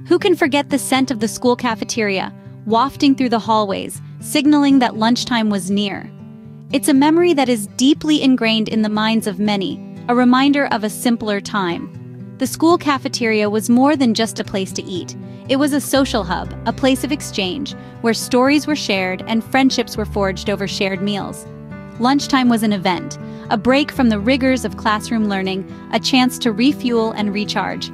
Who can forget the scent of the school cafeteria, wafting through the hallways, signaling that lunchtime was near? It's a memory that is deeply ingrained in the minds of many, a reminder of a simpler time. The school cafeteria was more than just a place to eat. It was a social hub, a place of exchange, where stories were shared and friendships were forged over shared meals. Lunchtime was an event, a break from the rigors of classroom learning, a chance to refuel and recharge.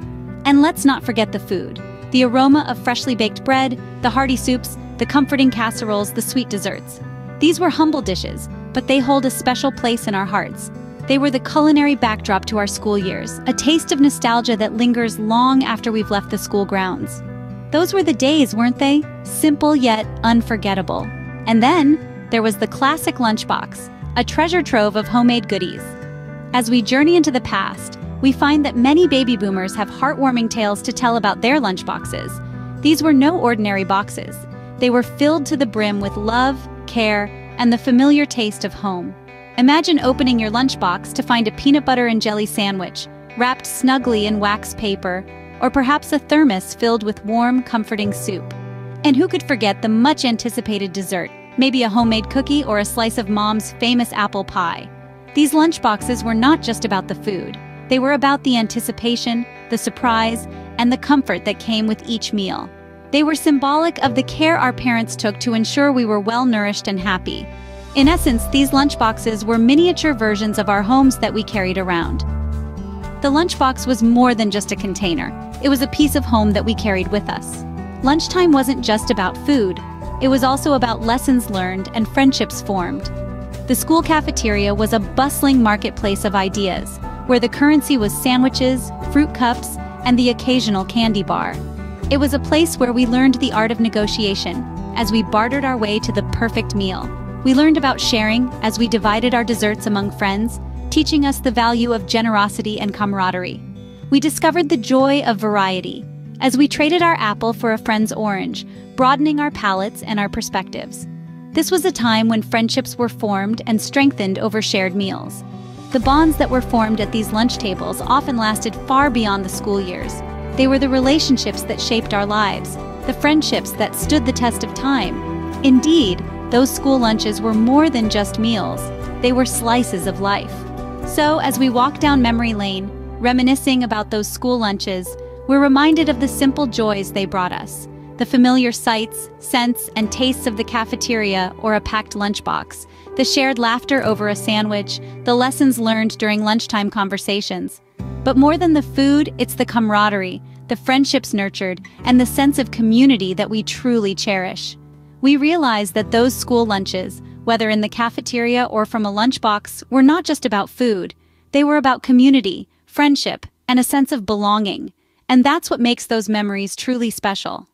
And let's not forget the food. The aroma of freshly baked bread, the hearty soups, the comforting casseroles, the sweet desserts. These were humble dishes, but they hold a special place in our hearts. They were the culinary backdrop to our school years, a taste of nostalgia that lingers long after we've left the school grounds. Those were the days, weren't they? Simple yet unforgettable. And then there was the classic lunchbox, a treasure trove of homemade goodies. As we journey into the past, we find that many baby boomers have heartwarming tales to tell about their lunchboxes. These were no ordinary boxes. They were filled to the brim with love, care, and the familiar taste of home. Imagine opening your lunchbox to find a peanut butter and jelly sandwich, wrapped snugly in wax paper, or perhaps a thermos filled with warm, comforting soup. And who could forget the much-anticipated dessert, maybe a homemade cookie or a slice of mom's famous apple pie? These lunchboxes were not just about the food. They were about the anticipation, the surprise, and the comfort that came with each meal. They were symbolic of the care our parents took to ensure we were well-nourished and happy. In essence, these lunchboxes were miniature versions of our homes that we carried around. The lunchbox was more than just a container. It was a piece of home that we carried with us. Lunchtime wasn't just about food. It was also about lessons learned and friendships formed. The school cafeteria was a bustling marketplace of ideas, where the currency was sandwiches, fruit cups, and the occasional candy bar. It was a place where we learned the art of negotiation, as we bartered our way to the perfect meal. We learned about sharing as we divided our desserts among friends, teaching us the value of generosity and camaraderie. We discovered the joy of variety, as we traded our apple for a friend's orange, broadening our palates and our perspectives. This was a time when friendships were formed and strengthened over shared meals. The bonds that were formed at these lunch tables often lasted far beyond the school years. They were the relationships that shaped our lives, the friendships that stood the test of time. Indeed, those school lunches were more than just meals. They were slices of life. So, as we walk down memory lane, reminiscing about those school lunches, we're reminded of the simple joys they brought us. The familiar sights, scents, and tastes of the cafeteria or a packed lunchbox. The shared laughter over a sandwich, the lessons learned during lunchtime conversations. But more than the food, it's the camaraderie, the friendships nurtured, and the sense of community that we truly cherish. We realize that those school lunches, whether in the cafeteria or from a lunchbox, were not just about food. They were about community, friendship, and a sense of belonging. And that's what makes those memories truly special.